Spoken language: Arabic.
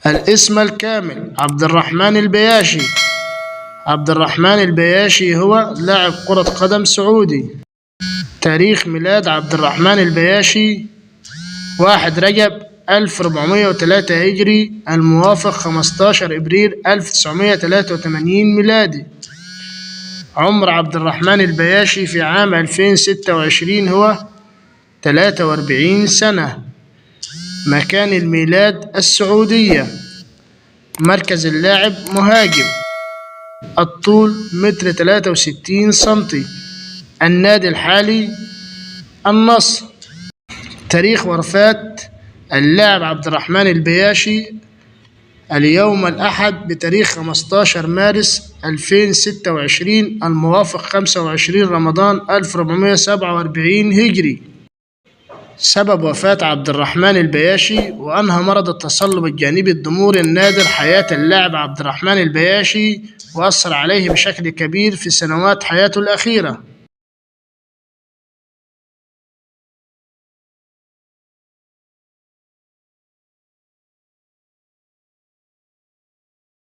الاسم الكامل: عبد الرحمن البياشي. عبد الرحمن البياشي هو لاعب كرة قدم سعودي. تاريخ ميلاد عبد الرحمن البياشي 1 رجب 1403 هجري، الموافق 15 إبريل 1983 ميلادي. عمر عبد الرحمن البياشي في عام 2026 هو 43 سنة. مكان الميلاد: السعودية. مركز اللاعب: مهاجم. الطول 1.63 سنتي. النادي الحالي: النصر. تاريخ وفاة اللاعب عبد الرحمن البياشي اليوم الأحد بتاريخ 15 مارس 2026، الموافق 25 رمضان 1447 هجري. سبب وفاة عبد الرحمن البياشي: وأنهى مرض التصلب الجانبي الضموري النادر حياة اللاعب عبد الرحمن البياشي، وأثر عليه بشكل كبير في سنوات حياته الأخيرة.